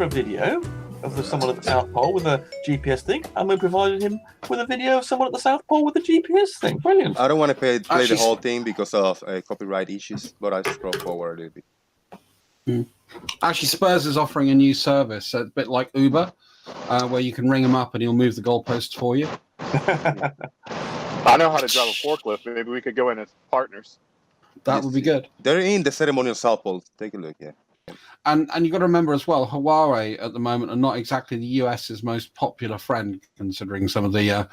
a video of someone at the South Pole with a GPS thing, and we provided him with a video of someone at the South Pole with a GPS thing. Brilliant. I don't want to play the whole thing because of copyright issues, but I'll scroll forward a little bit. Actually, Spurs is offering a new service, a bit like Uber, where you can ring him up and he'll move the goalposts for you. I know how to drive a forklift. Maybe we could go in as partners. That would be good. They're in the ceremonial South Pole. Take a look, yeah. And you got to remember as well, Huawei at the moment are not exactly the US's most popular friend, considering some of the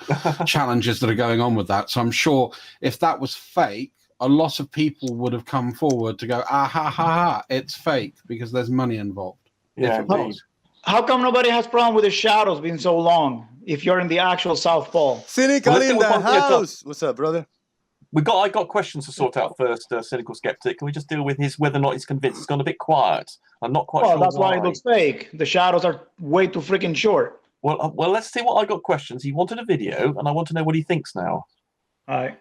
challenges that are going on with that. So I'm sure if that was fake, a lot of people would have come forward to go, ah ha ha ha, it's fake, because there's money involved. Yeah, indeed. How come nobody has problem with the shadows being so long if you're in the actual South Pole? Cynical in the house. What's up, brother? I got questions to sort out first, Cynical Skeptic. Can we just deal with whether or not he's convinced? It's gone a bit quiet. I'm not quite sure. Well, that's why it looks fake. The shadows are way too freaking short. Well, let's see what I got questions. He wanted a video, and I want to know what he thinks now. All right.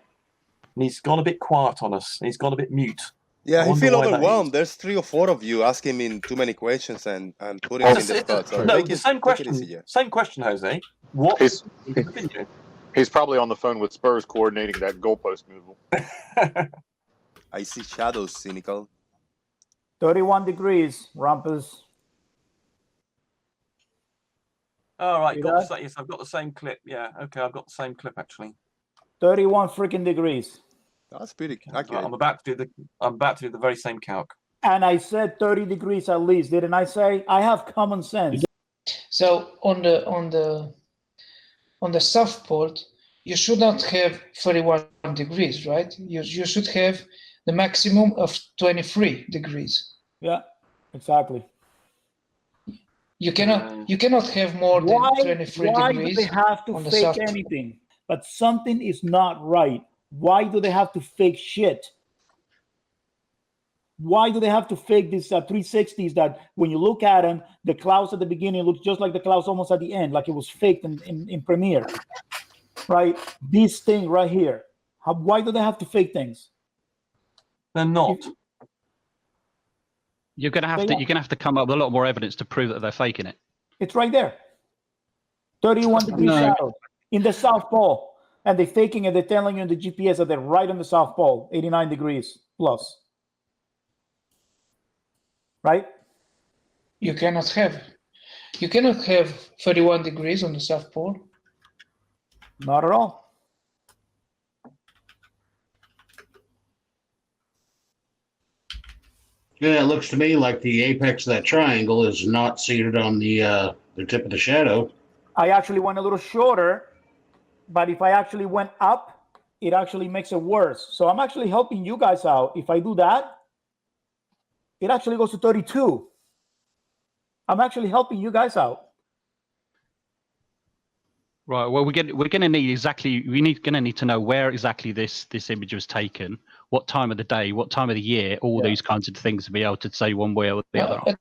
And he's gone a bit quiet on us. He's gone a bit mute. Yeah, he feels overwhelmed. There's 3 or 4 of you asking him too many questions and putting him in the spot. So no, the same question. Same question, Jose. What is the video? He's probably on the phone with Spurs coordinating that goalpost move. I see shadows, Cynical. 31 degrees, Rumpus. All right, yes, I've got the same clip. Yeah, okay, I've got the same clip actually. 31 freaking degrees. That's pretty accurate. I'm about to do the very same calc. And I said 30 degrees at least, didn't I say? I have common sense. So on the South Pole, you should not have 31 degrees, right? You should have the maximum of 23 degrees. Yeah, exactly. You cannot have more than 23 degrees. Why do they have to fake anything? But something is not right. Why do they have to fake shit? Why do they have to fake these 360s that when you look at them, the clouds at the beginning look just like the clouds almost at the end, like it was faked in Premiere, right? This thing right here. Why do they have to fake things? They're not. You're gonna have to come up with a lot more evidence to prove that they're faking it. It's right there. 31 degrees shadow in the South Pole. And they're faking it. They're telling you in the GPS that they're right on the South Pole, 89 degrees plus. Right? You cannot have 31 degrees on the South Pole. Not at all. Yeah, it looks to me like the apex of that triangle is not seated on the tip of the shadow. I actually went a little shorter, but if I actually went up, it actually makes it worse. So I'm actually helping you guys out. If I do that, it actually goes to 32. I'm actually helping you guys out. Right. Well, we're gonna need to know where exactly this image was taken, what time of the day, what time of the year, all these kinds of things to be able to say one way or the other.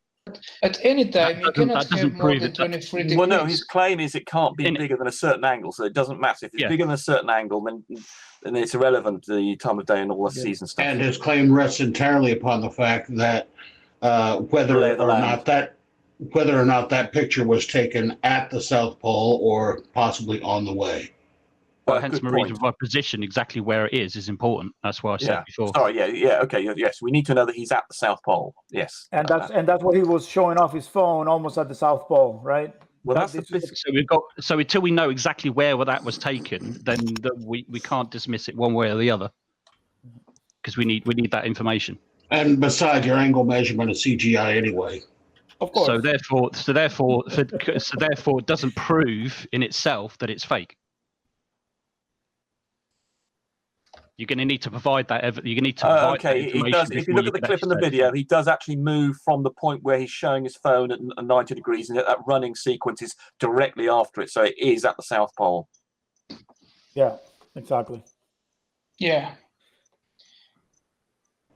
At any time, you cannot have more than 23 degrees. Well, no, his claim is it can't be bigger than a certain angle, so it doesn't matter. If it's bigger than a certain angle, then it's irrelevant to the time of day and all the season stuff. And his claim rests entirely upon the fact that whether or not that picture was taken at the South Pole or possibly on the way. Well, hence my reason for my position, exactly where it is important. That's what I said before. Sorry, okay, yes. We need to know that he's at the South Pole. Yes. And that's what he was showing off his phone, almost at the South Pole, right? Well, so until we know exactly where that was taken, then we can't dismiss it one way or the other, because we need that information. And besides, your angle measurement is CGI anyway. Of course. So therefore, it doesn't prove in itself that it's fake. You're going to need to provide that. You're going to need to provide that information. He does. If you look at the clip in the video, he does actually move from the point where he's showing his phone at 90 degrees, and that running sequence is directly after it. So it is at the South Pole. Yeah, exactly. Yeah.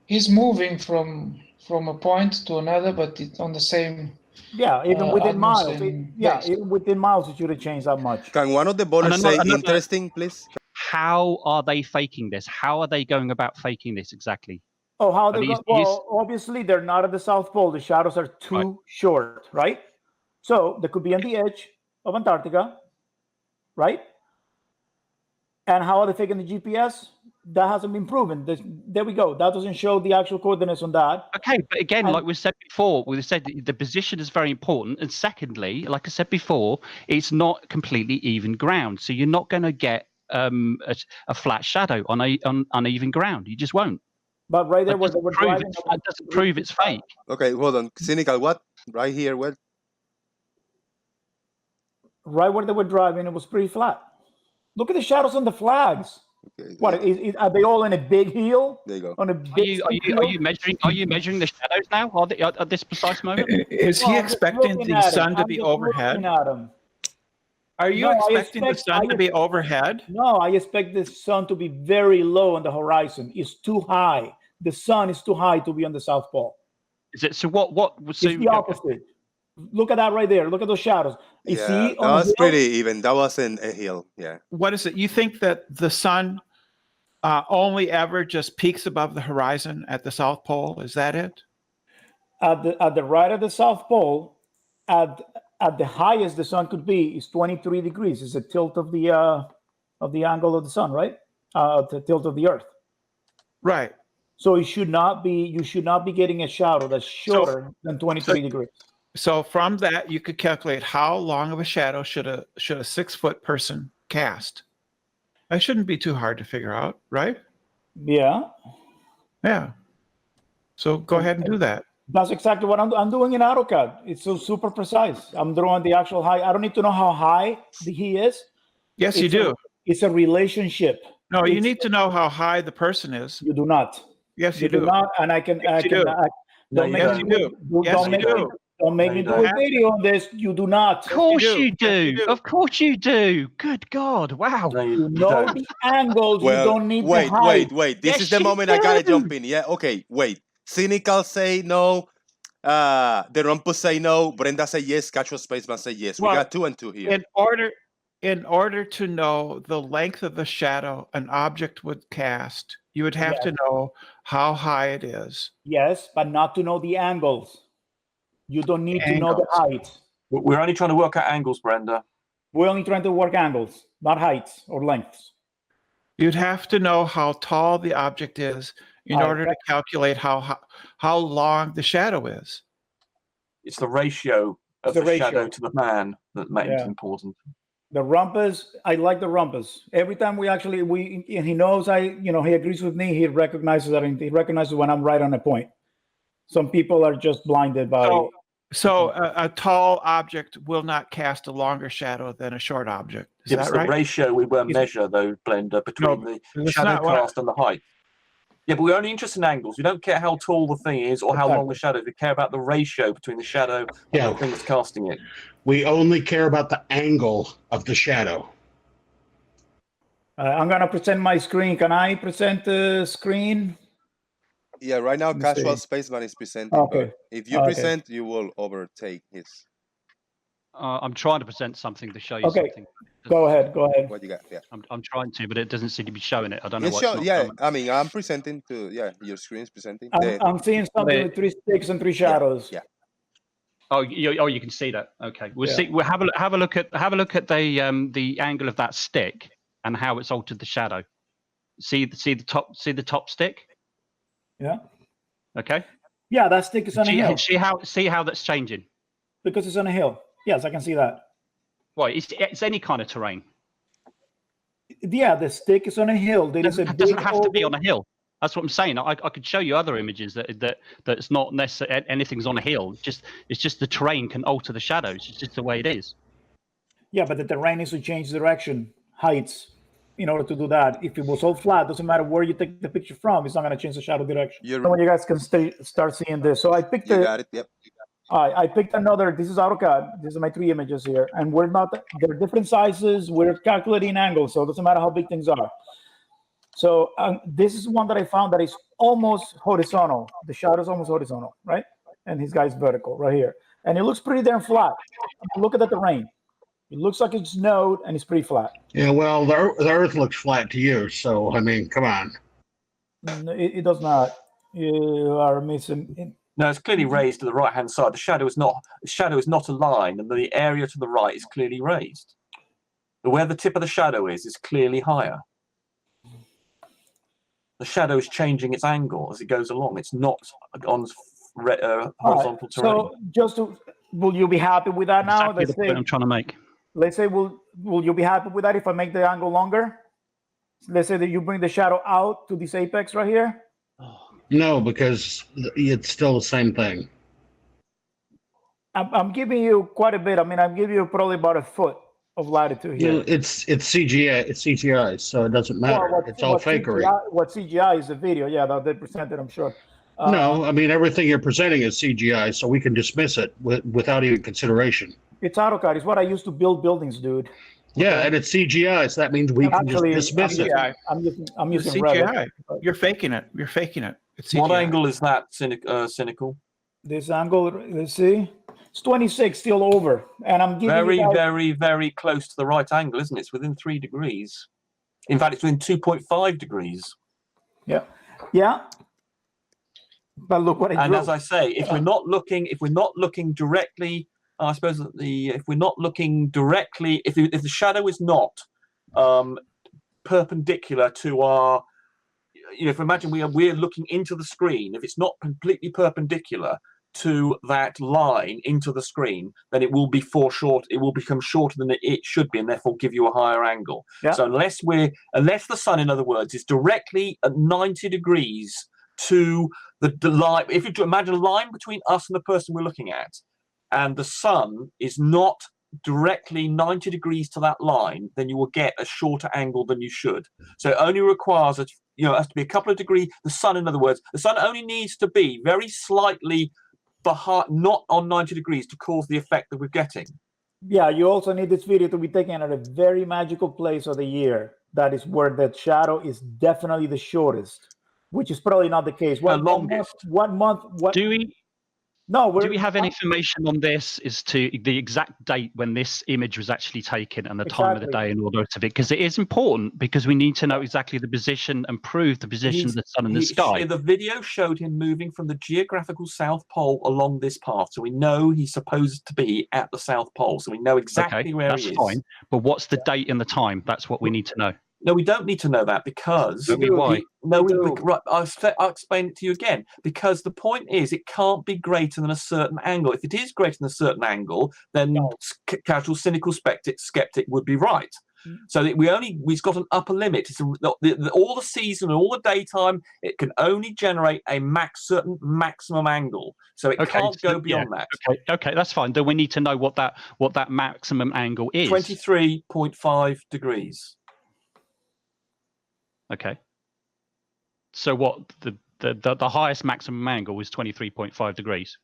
He's moving from a point to another, but it's on the same. Yeah, even within miles. Even within miles, it shouldn't change that much. Can one of the bowlers say interesting, please? How are they faking this? How are they going about faking this exactly? Oh, how they go? Well, obviously they're not at the South Pole. The shadows are too short, right? So they could be on the edge of Antarctica, right? And how are they taking the GPS? That hasn't been proven. There we go. That doesn't show the actual coordinates on that. Okay, but again, like we said before, we said the position is very important. And secondly, like I said before, it's not completely even ground. So you're not going to get a flat shadow on uneven ground. You just won't. But right there, That where they were driving, doesn't prove it's fake. Okay, hold on. Cynical, what? Right here, what? right where they were driving, it was pretty flat. Look at the shadows on the flags. Okay. What are they all in a big hill? There you go. On a big Are you measuring the shadows now at this precise moment? Is he expecting the sun to be overhead? Are you expecting the sun to be overhead? No, I expect the sun to be very low on the horizon. It's too high. The sun is too high to be on the South Pole. Is it so? What? So, it's the opposite. Look at that right there. Look at those shadows. You Yeah, see that was pretty even. That wasn't a hill. Yeah. What is it? You think that the sun only ever just peaks above the horizon at the South Pole? Is that it? At the right of the South Pole, at the highest the sun could be is 23 degrees. It's a tilt of the angle of the sun, right? The tilt of the Earth. Right. So you should not be getting a shadow that's shorter than 23 degrees. So from that, you could calculate how long of a shadow should a 6-foot person cast. That shouldn't be too hard to figure out, right? Yeah. Yeah. So go ahead and do that. That's exactly what I'm doing in AutoCAD. It's so super precise. I'm drawing the actual height. I don't need to know how high he is. Yes, you do. It's a relationship. No, you need to know how high the person is. You do not. Yes, you do. Not, and I can. Yes, you do. Yes, you do. Yes, you do. Don't make me do a video on this. You do not. Of course you do. Of course you do. Good God! Wow. You know the angles. You don't need the height. Wait. This is the moment I gotta jump in. Yeah. Okay. Wait. Cynical say no. The Rumpus say no. Brenda say yes. Casual Spaceman say yes. We got 2 and 2 here. In order to know the length of the shadow an object would cast, you would have to know how high it is. Yes, but not to know the angles. You don't need to know the height. We're only trying to work out angles, Brenda. We're only trying to work angles, not heights or lengths. You'd have to know how tall the object is in order to calculate how long the shadow is. It's the ratio of the shadow to the man that makes it important. The rumpus, I like the rumpus. Every time he knows he agrees with me. He recognizes that. He recognizes when I'm right on a point. Some people are just blinded by. So a tall object will not cast a longer shadow than a short object. Is that right? The ratio we measure, though, Blender, between the shadow cast and the height. Yeah, but we're only interested in angles. We don't care how tall the thing is or how long the shadow is. We care about the ratio between the shadow and the thing that's casting it. We only care about the angle of the shadow. I'm going to present my screen. Can I present the screen? Yeah, right now Casual Spaceman is presenting. Okay. If you present, you will overtake his. I'm trying to present something to show you something. Go ahead. What you got? Yeah. I'm trying to, but it doesn't seem to be showing it. I don't know what's not coming. I mean, I'm presenting to. Yeah, your screen's presenting. I'm seeing something with 3 sticks and 3 shadows. Yeah. Oh, you can see that. Okay, we'll see. We'll have a look at the angle of that stick and how it's altered the shadow. See the top stick. Yeah. Okay. Yeah, that stick is on a hill. See how that's changing. Because it's on a hill. Yes, I can see that. Well, it's any kind of terrain. Yeah, the stick is on a hill. It doesn't have to be on a hill. That's what I'm saying. I could show you other images that's not necessarily anything's on a hill. It's just the terrain can alter the shadows. It's just the way it is. Yeah, but the terrain needs to change direction, heights, in order to do that. If it was all flat, doesn't matter where you take the picture from, it's not going to change the shadow direction. So when you guys can start seeing this. So I picked got it. Yep. I picked another. This is AutoCAD. These are my 3 images here, and they're different sizes. We're calculating angles, so it doesn't matter how big things are. So this is one that I found that is almost horizontal. The shadow is almost horizontal, right? And his guy's vertical right here, and it looks pretty damn flat. Look at the terrain. It looks like it snowed, and it's pretty flat. Yeah, well, the Earth looks flat to you, so I mean, come on. It does not. You are missing. No, it's clearly raised to the right-hand side. The shadow is not a line, and the area to the right is clearly raised. But where the tip of the shadow is clearly higher. The shadow is changing its angle as it goes along. It's not on horizontal terrain. So will you be happy with that now? Exactly the point I'm trying to make. Let's say, will you be happy with that if I make the angle longer? Let's say that you bring the shadow out to this apex right here. No, because it's still the same thing. I'm giving you quite a bit. I mean, I'm giving you probably about a foot of latitude here. You know, it's CGI. It's CGI, so it doesn't matter. It's all fakery. What CGI is the video, yeah, that they presented, I'm sure. No, I mean, everything you're presenting is CGI, so we can dismiss it without even consideration. It's AutoCAD. It's what I used to build buildings, dude. Yeah, and it's CGI, so that means we can just dismiss it. I'm using CGI. Revit. You're faking it. You're faking it. It's What CGI. angle is that, Cynical? This angle, let's see. It's 26, still over. And I'm giving very, you guys, very, very close to the right angle, isn't it? It's within 3 degrees. In fact, it's within 2.5 degrees. Yeah. But look what I And drew. as I say, if we're not looking directly, I suppose that if the shadow is not perpendicular to our, if imagine we're looking into the screen, if it's not completely perpendicular to that line into the screen, then it will be it will become shorter than it should be, and therefore give you a higher angle. Yeah. So unless the sun, in other words, is directly at 90 degrees to the line, if you imagine a line between us and the person we're looking at, and the sun is not directly 90 degrees to that line, then you will get a shorter angle than you should. So it only requires us to be a couple of degrees. The sun, in other words, the sun only needs to be very slightly behind, not on 90 degrees, to cause the effect that we're getting. Yeah, you also need this video to be taken at a very magical place of the year. That is where the shadow is definitely the shortest, which is probably not the case. What month? Do we? No, do we have any information on this as to the exact date when this image was actually taken and the time of the day and all the rest of it? Because it is important, because we need to know exactly the position and prove the position of the sun in the sky. The video showed him moving from the geographical South Pole along this path, so we know he's supposed to be at the South Pole, so we know exactly where he is. That's fine, but what's the date and the time? That's what we need to know. No, we don't need to know that, because why? Right, I'll explain it to you again. Because the point is, it can't be greater than a certain angle. If it is greater than a certain angle, then casual cynical skeptic would be right. So that we've got an upper limit. It's all the season and all the daytime, it can only generate a certain maximum angle. So it can't go beyond that. Okay, that's fine. Then we need to know what that maximum angle is. 23.5 degrees. Okay. So what the highest maximum angle is 23.5 degrees.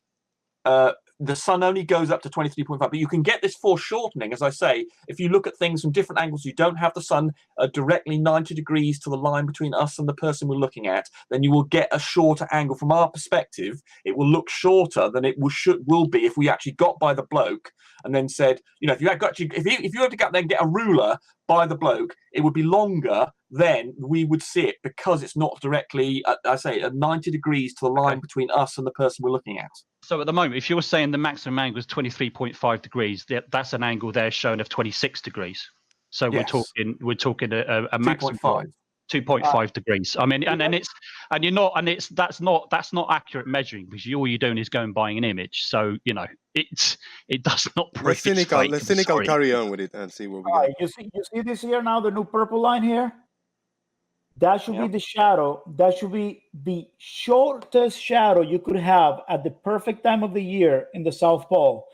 The sun only goes up to 23.5, but you can get this foreshortening, as I say, if you look at things from different angles. You don't have the sun directly 90 degrees to the line between us and the person we're looking at, then you will get a shorter angle. From our perspective, it will look shorter than it will be if we actually got by the bloke and then said, if you had to go up there and get a ruler by the bloke, it would be longer than we would see it, because it's not directly, at 90 degrees to the line between us and the person we're looking at. So at the moment, if you're saying the maximum angle is 23.5 degrees, that's an angle there shown of 26 degrees. So we're talking a maximum 2.5 degrees. I mean, that's not accurate measuring, because all you're doing is going and buying an image. So it does not prove Let's cynical carry on with it and see what we get. You see this here now, the new purple line here? That should be the shadow. That should be the shortest shadow you could have at the perfect time of the year in the South Pole.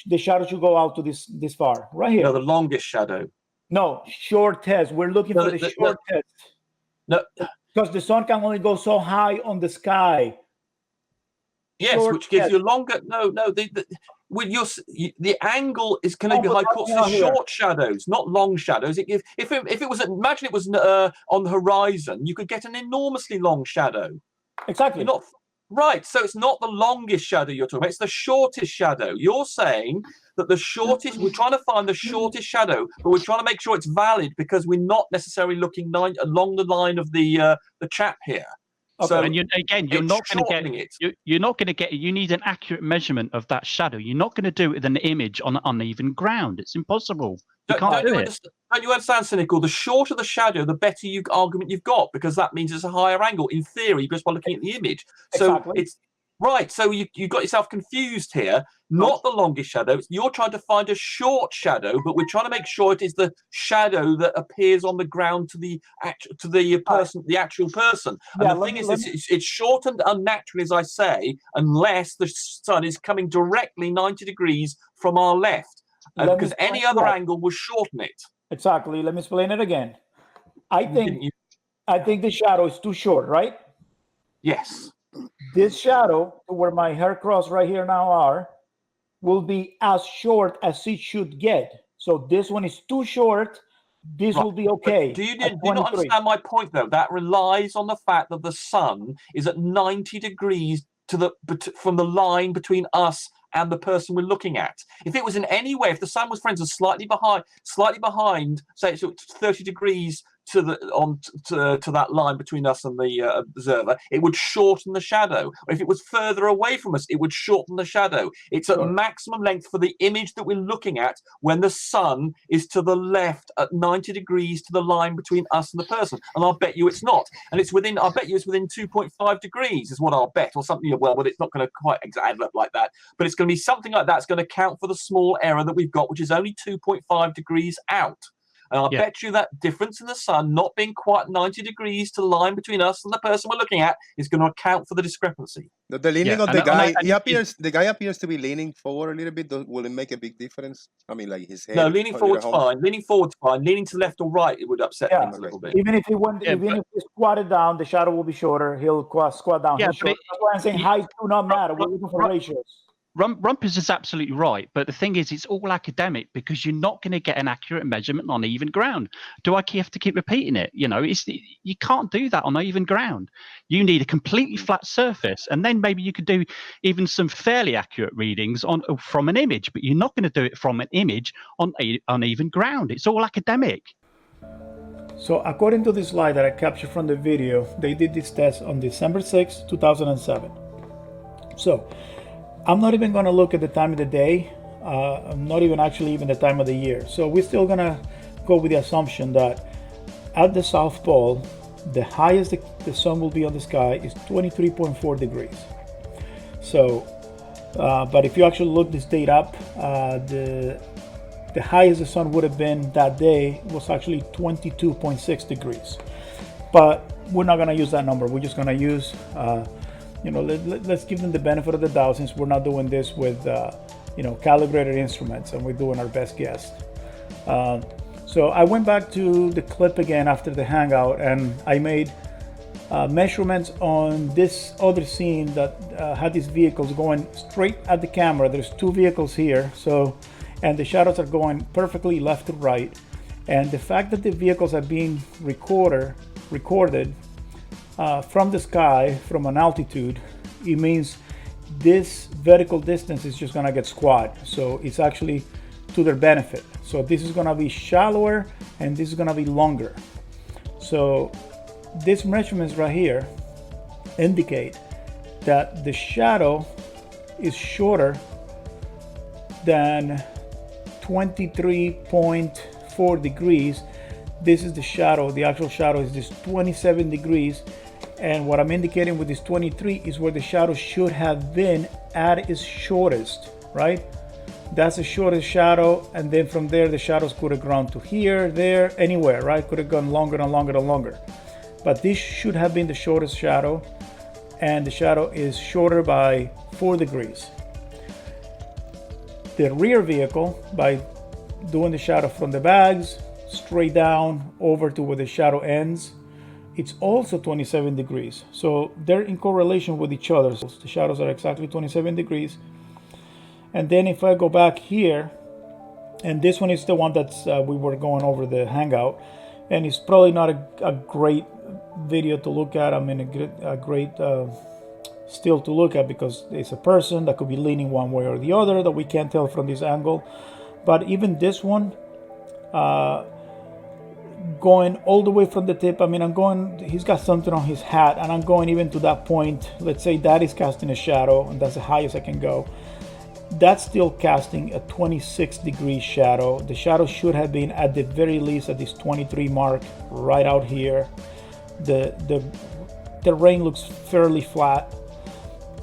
The shadow should go out to this far, right here. No, the longest shadow. No, shortest. We're looking for the shortest. No, because the sun can only go so high on the sky. Yes, which gives you longer. The angle is going to be high. It's short shadows, not long shadows. If it was, imagine it was on the horizon, you could get an enormously long shadow. Exactly. Not right. So it's not the longest shadow you're talking about. It's the shortest shadow. You're saying that the shortest. We're trying to find the shortest shadow, but we're trying to make sure it's valid, because we're not necessarily looking along the line of the chap here. Okay. So And you're not going to get it. you're not going to get. You need an accurate measurement of that shadow. You're not going to do it with an image on uneven ground. It's impossible. You can't do it. Don't you understand, Cynical? The shorter the shadow, the better argument you've got, because that means it's a higher angle in theory, just by looking at the image. So Exactly. it's right. So you got yourself confused here. Not the longest shadow. You're trying to find a short shadow, but we're trying to make sure it is the shadow that appears on the ground to the actual person. And the thing is, it's shortened unnaturally, as I say, unless the sun is coming directly 90 degrees from our left. Because any other angle will shorten it. Exactly. Let me explain it again. I think the shadow is too short, right? Yes. This shadow, where my hair cross right here now are, will be as short as it should get. So this one is too short. This will be okay. But do you not understand my point, though? That relies on the fact that the sun is at 90 degrees from the line between us and the person we're looking at. If it was in any way, if the sun was, for instance, slightly behind, say it's 30 degrees to that line between us and the observer, it would shorten the shadow. Or if it was further away from us, it would shorten the shadow. It's at maximum length for the image that we're looking at when the sun is to the left at 90 degrees to the line between us and the person. And I'll bet you it's not. And I'll bet you it's within 2.5 degrees is what I'll bet, or something. Well, it's not going to quite add up like that, but it's going to be something like that's going to count for the small error that we've got, which is only 2.5 degrees out. And I'll bet you that difference in the sun not being quite 90 degrees to the line between us and the person we're looking at is going to account for the discrepancy. The leaning of the guy, the guy appears to be leaning forward a little bit. Will it make a big difference? I mean, like his head. No, leaning forward's fine. Leaning forward's fine. Leaning to left or right, it would upset things a little bit. Even if if he squatted down, the shadow will be shorter. He'll squat down. That's why I'm saying height do not matter. We're looking for ratios. Rumpus is absolutely right, but the thing is, it's all academic because you're not going to get an accurate measurement on even ground. Do I have to keep repeating it? You can't do that on even ground. You need a completely flat surface, and then maybe you could do even some fairly accurate readings from an image, but you're not going to do it from an image on uneven ground. It's all academic. So according to this slide that I captured from the video, they did this test on December 6, 2007. So I'm not even going to look at the time of the day. I'm not even the time of the year. So we're still going to go with the assumption that at the South Pole, the highest the sun will be on the sky is 23.4 degrees. So, but if you actually look this date up, the highest the sun would have been that day was actually 22.6 degrees. But we're not going to use that number. We're just going to use let's give them the benefit of the doubt, since we're not doing this with calibrated instruments and we're doing our best guess. So I went back to the clip again after the hangout, and I made measurements on this other scene that had these vehicles going straight at the camera. There's two vehicles here, and the shadows are going perfectly left to right, and the fact that the vehicles are being recorded from the sky, from an altitude, it means this vertical distance is just going to get squat. So it's actually to their benefit. So this is going to be shallower and this is going to be longer. So these measurements right here indicate that the shadow is shorter than 23.4 degrees. This is the shadow. The actual shadow is this 27 degrees. And what I'm indicating with this 23 is where the shadow should have been at its shortest, right? That's the shortest shadow. And then from there, the shadows could have grown to here, there, anywhere, right? Could have gone longer and longer and longer. But this should have been the shortest shadow. And the shadow is shorter by 4 degrees. The rear vehicle, by doing the shadow from the bags, straight down over to where the shadow ends, it's also 27 degrees. So they're in correlation with each other. So the shadows are exactly 27 degrees. And then if I go back here, and this one is the one that's we were going over the hangout, and it's probably not a great video to look at. I mean, a great still to look at, because it's a person that could be leaning one way or the other that we can't tell from this angle. But even this one, going all the way from the tip. I mean, he's got something on his hat, and I'm going even to that point. Let's say that is casting a shadow, and that's the highest I can go. That's still casting a 26-degree shadow. The shadow should have been at the very least at this 23 mark right out here. The rain looks fairly flat,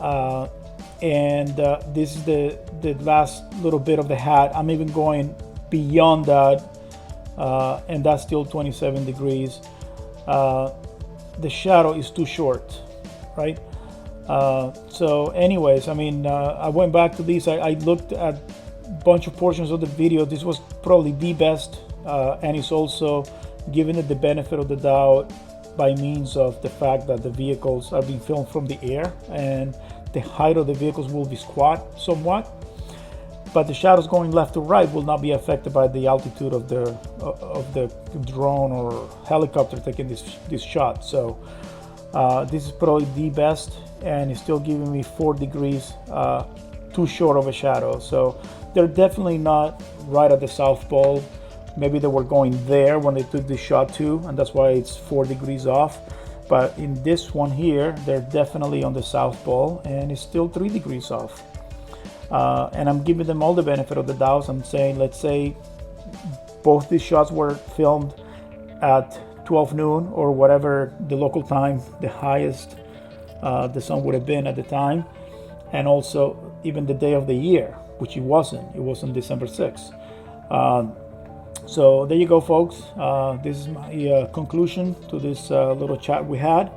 and this is the last little bit of the hat. I'm even going beyond that, and that's still 27 degrees. The shadow is too short, right? So anyways, I mean, I went back to this. I looked at a bunch of portions of the video. This was probably the best, and it's also giving it the benefit of the doubt by means of the fact that the vehicles are being filmed from the air, and the height of the vehicles will be squat somewhat, but the shadows going left to right will not be affected by the altitude of the drone or helicopter taking this shot. So this is probably the best, and it's still giving me 4 degrees too short of a shadow. So they're definitely not right at the South Pole. Maybe they were going there when they took this shot too, and that's why it's 4 degrees off. But in this one here, they're definitely on the South Pole, and it's still 3 degrees off. And I'm giving them all the benefit of the doubt. I'm saying, let's say both these shots were filmed at 12 noon or whatever the local time, the highest the sun would have been at the time, and also even the day of the year, which it wasn't December 6th. So there you go, folks. This is my conclusion to this little chat we had.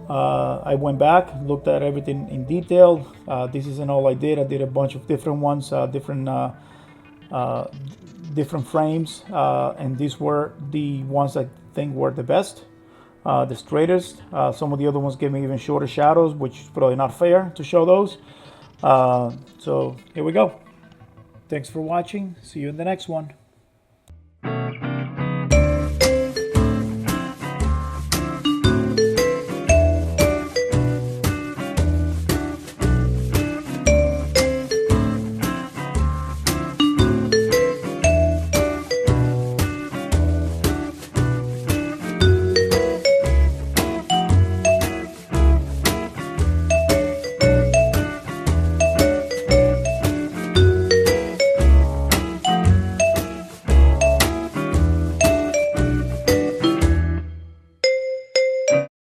I went back, looked at everything in detail. This isn't all I did. I did a bunch of different ones, different frames, and these were the ones I think were the best, the straightest. Some of the other ones gave me even shorter shadows, which is probably not fair to show those. So here we go. Thanks for watching. See you in the next one.